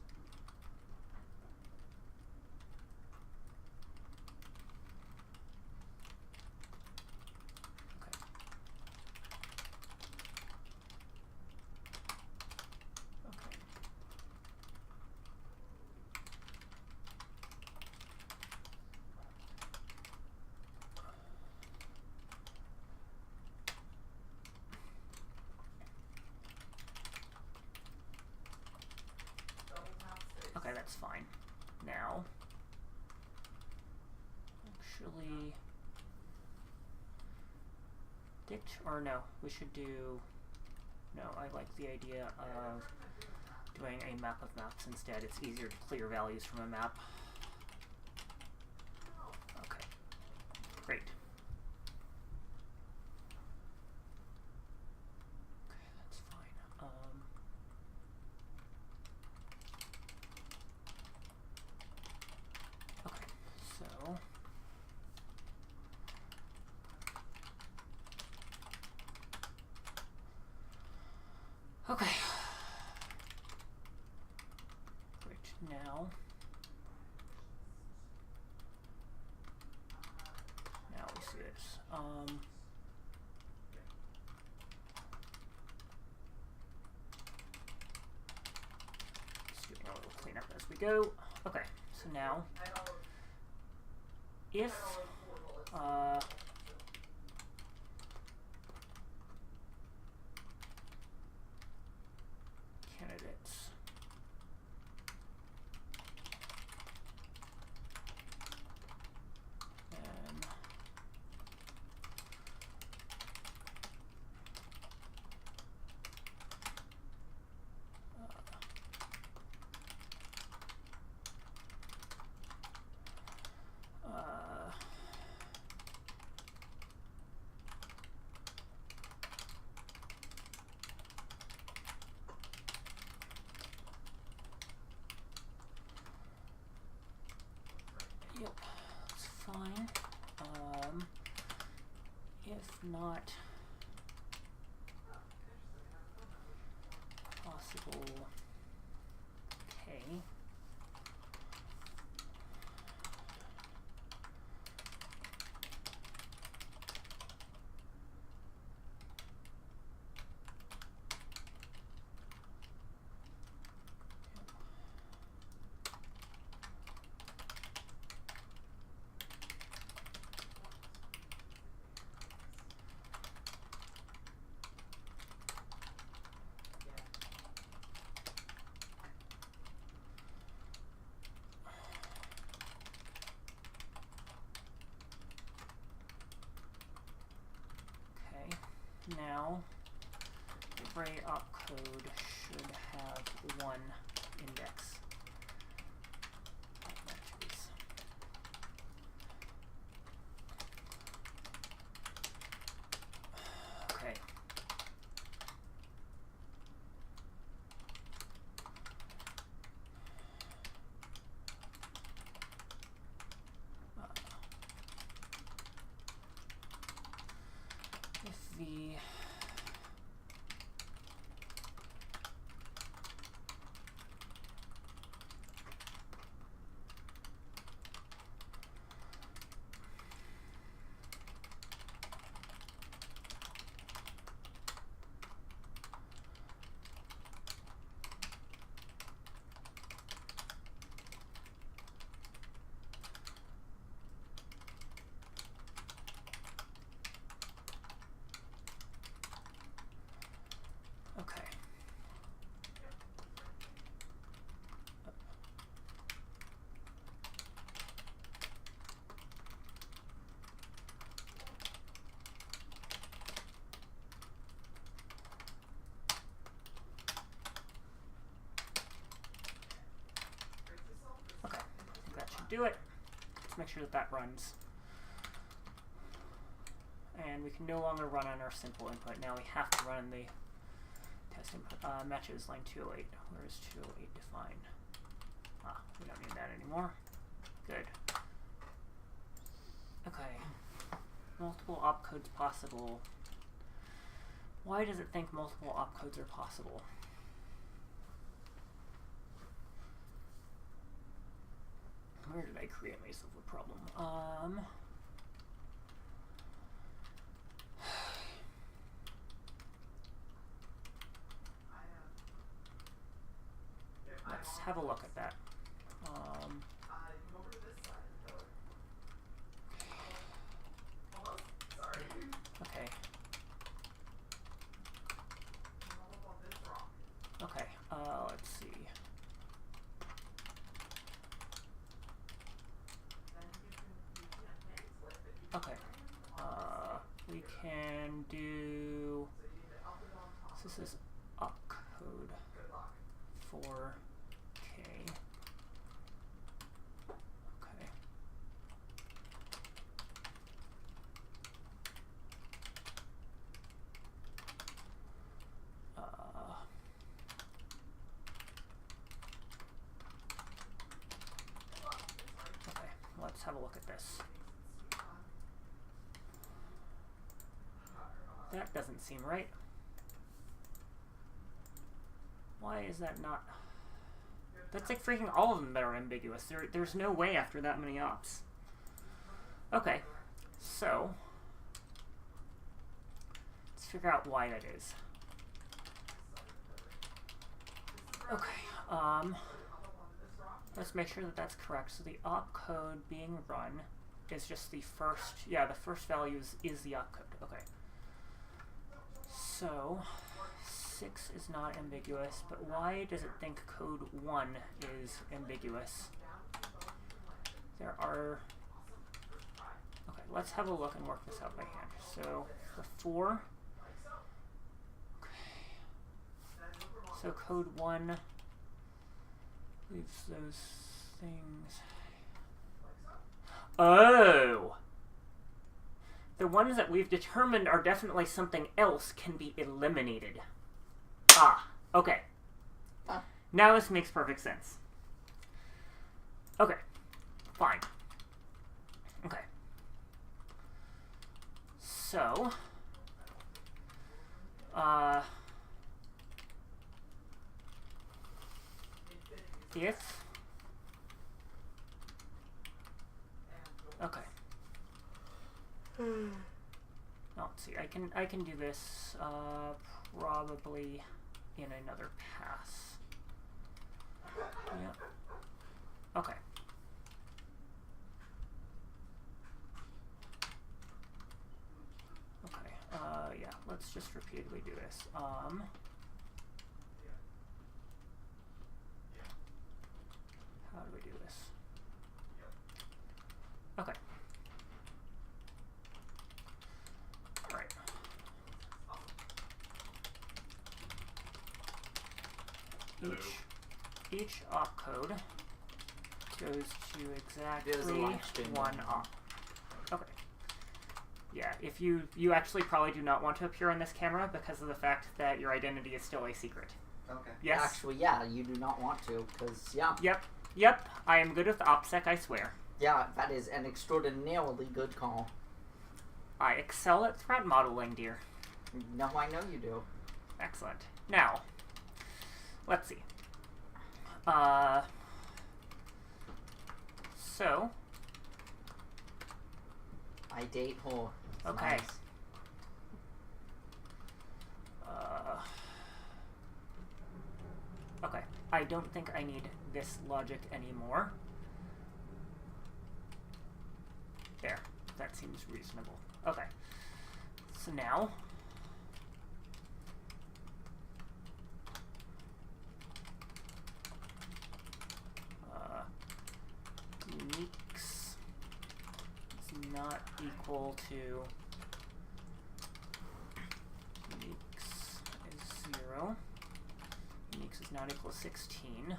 A: Okay, that's fine. Now, actually, we should do, no, I like the idea of doing a map of maps instead. It's easier to clear values from a map. Okay, great. Okay, that's fine. Okay, so okay. Great. Now we see this. Just doing a little cleanup as we go. Okay, so now if candidates and Yep, that's fine. If not possible, okay. Now, every opcode should have one index. Okay. If the okay. Okay, I think that should do it. Let's make sure that that runs. And we can no longer run on our simple input. Now we have to run the test input. Matches line 208. Where is 208 defined? Ah, we don't need that anymore. Good. Okay. Multiple opcodes possible. Why does it think multiple opcodes are possible? Where did I create myself a problem? Let's have a look at that. Okay. Okay, let's see. Okay, we can do, so this is opcode for K. Okay. Okay, let's have a look at this. That doesn't seem right. Why is that not? That's like freaking all of them that are ambiguous. There's no way after that many ops. Okay, so let's figure out why that is. Okay, let's make sure that that's correct. So the opcode being run is just the first, yeah, the first value is the opcode. Okay. So 6 is not ambiguous, but why does it think code 1 is ambiguous? There are, okay, let's have a look and work this out by hand. So for 4, okay, so code 1 leaves those things. Oh! The ones that we've determined are definitely something else can be eliminated. Ah, okay. Now this makes perfect sense. Okay, fine. So, if, okay. Let's see, I can do this, probably in another pass. Yeah. Okay. Okay, yeah, let's just repeatedly do this. How do we do this? Okay. Alright. Each opcode goes to exactly one op. Okay. Yeah, if you actually probably do not want to appear on this camera because of the fact that your identity is still a secret.
B: Okay.
A: Yes?
B: Actually, yeah, you do not want to, because, yeah.
A: Yep, I am good with OPSEC, I swear.
B: Yeah, that is an extraordinarily good call.
A: I excel at threat modeling, dear.
B: No, I know you do.
A: Excellent. Now, let's see. So.
B: I date whore.
A: Okay.
B: Nice.
A: Okay. I don't think I need this logic anymore. There. That seems reasonable. Okay. So now. Uniques is not equal to uniques is 0. Uniques is not equal to 16.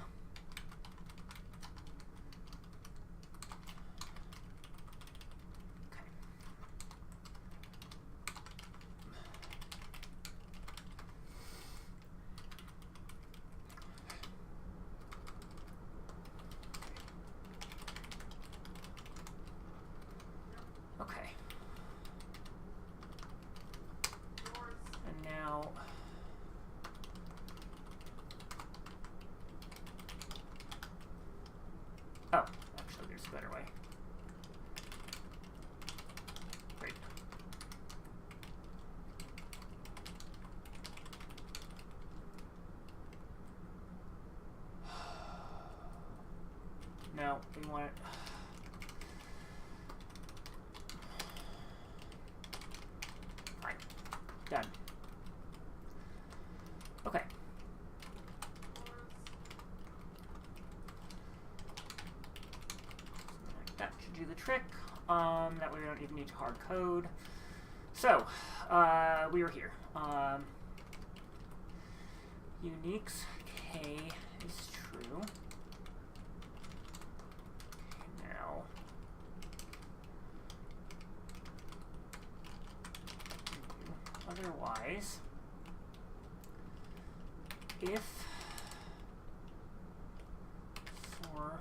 A: Oh, actually there's a better way. Great. No, we want it. Fine. Done. Okay. That should do the trick. That way we don't even need to hard code. So, we were here. Uniques K is true. Now, otherwise, if for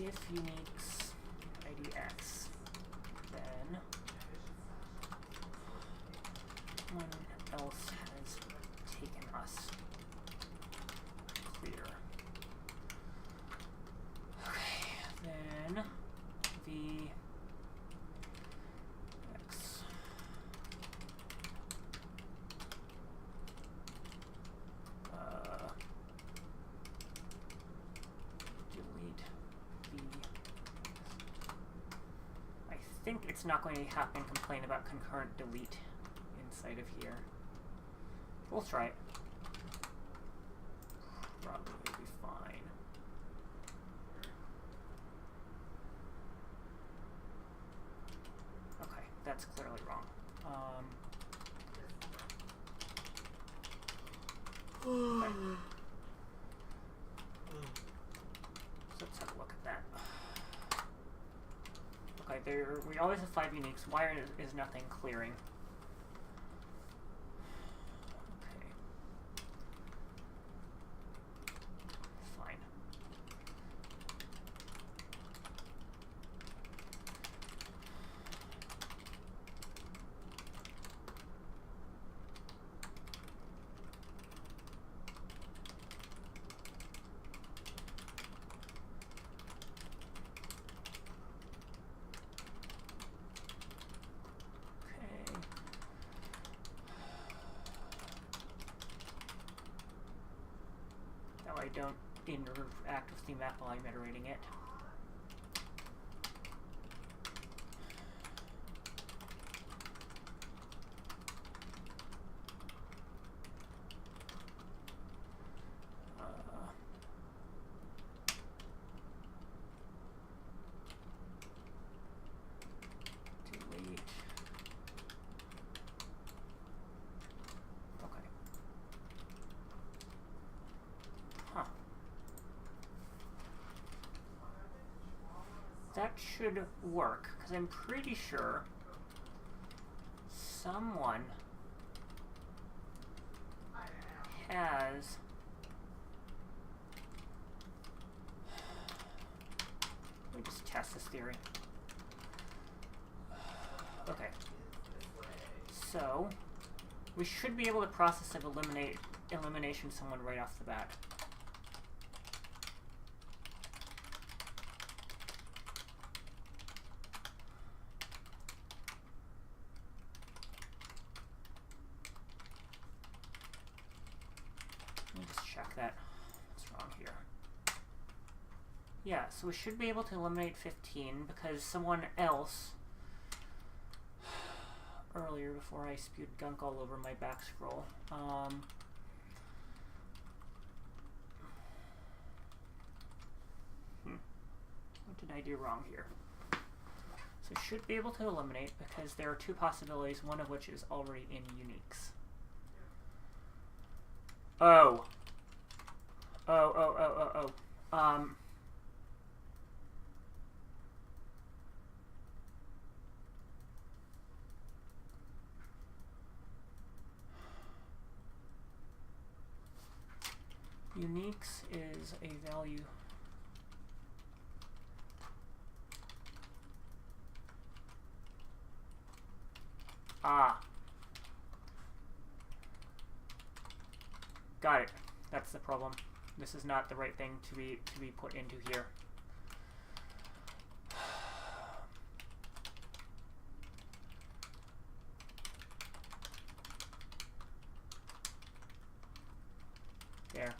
A: if uniques IDX, then someone else has taken us. Clear. Okay, then v x delete v. I think it's not going to happen. Complain about concurrent delete inside of here. We'll try it. Probably will be fine. Okay, that's clearly wrong. Okay. So let's have a look at that. Okay, we always have 5 uniques. Why is nothing clearing? Okay. don't interact with the map while I'm iterating it. Delete. Okay. Huh. That should work, because I'm pretty sure someone has... Let me just test this theory. Okay. So, we should be able to process of elimination someone right off the bat. Let me just check that. What's wrong here? Yeah, so we should be able to eliminate 15 because someone else earlier, before I spewed gunk all over my back scroll, what did I do wrong here? So should be able to eliminate because there are two possibilities, one of which is already in uniques. Oh. Uniques is a value. Ah. Got it. That's the problem. This is not the right thing to be put into here. There.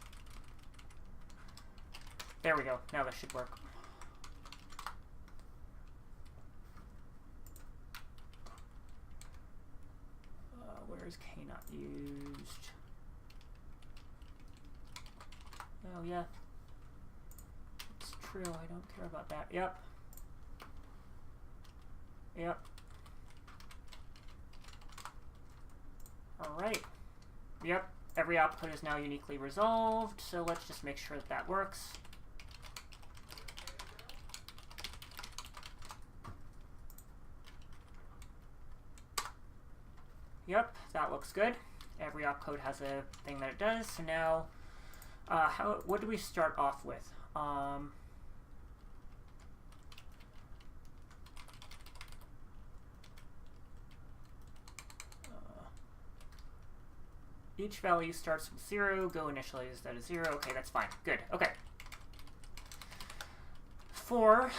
A: There we go. Now this should work. Where is K not used? Oh yeah. It's true, I don't care about that. Yep. Yep. Alright. Yep. Every output is now uniquely resolved, so let's just make sure that that works. Yep, that looks good. Every opcode has a thing that it does. So now, what do we start off with? Each value starts with 0. Go initialize that as 0. Okay, that's fine. Good. Okay. 4.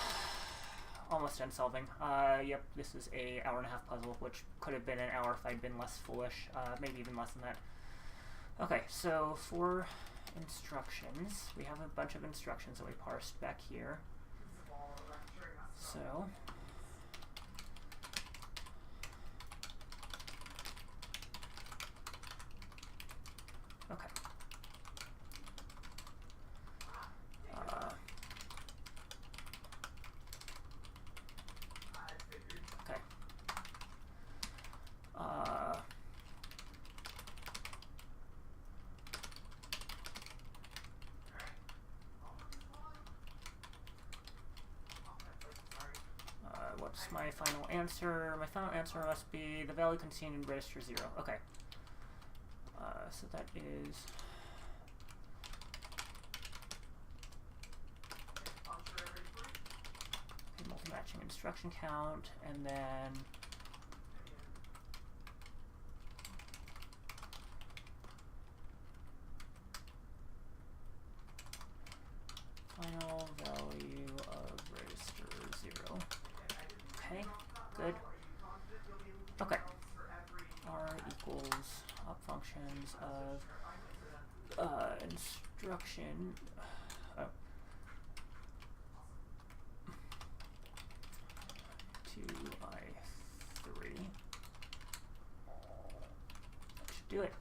A: Almost done solving. Yep, this is a hour-and-a-half puzzle, which could have been an hour if I'd been less foolish. Maybe even less than that. Okay, so for instructions, we have a bunch of instructions that we parsed back here. So okay. What's my final answer? My final answer must be the value contained in register 0. Okay. So that is okay, multi-matching instruction count, and then final value of register 0. Okay, good. Okay. R equals op functions of Construction. Oh. 2I3. That should do it.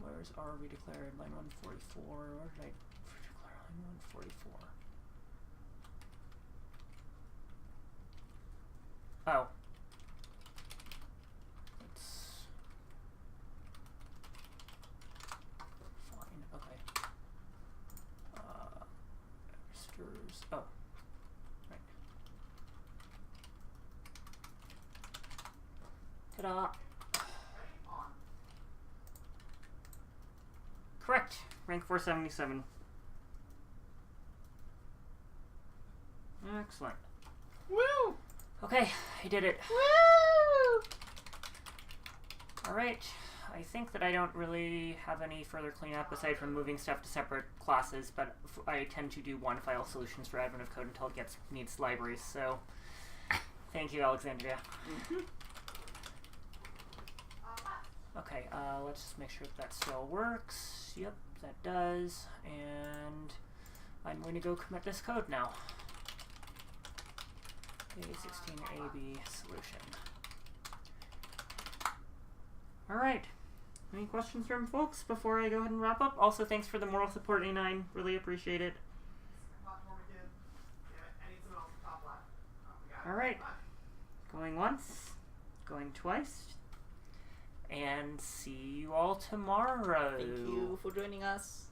A: Where's RV declared? Line 144. Where did I declare line 144? Oh. That's fine. Okay. Registers. Oh. Right. Ta-da! Correct. Rank 477. Excellent.
B: Woo!
A: Okay, I did it.
B: Woo!
A: Alright, I think that I don't really have any further cleanup aside from moving stuff to separate classes, but I tend to do one file solutions for admin of code until it needs libraries, so thank you, Alexandria. Okay, let's just make sure that still works. Yep, that does, and I'm going to go commit this code now. A16AB solution. Alright. Any questions from folks before I go ahead and wrap up? Also, thanks for the moral support, A9. Really appreciate it. Alright. Going once. Going twice. And see you all tomorrow.
B: Thank you for joining us.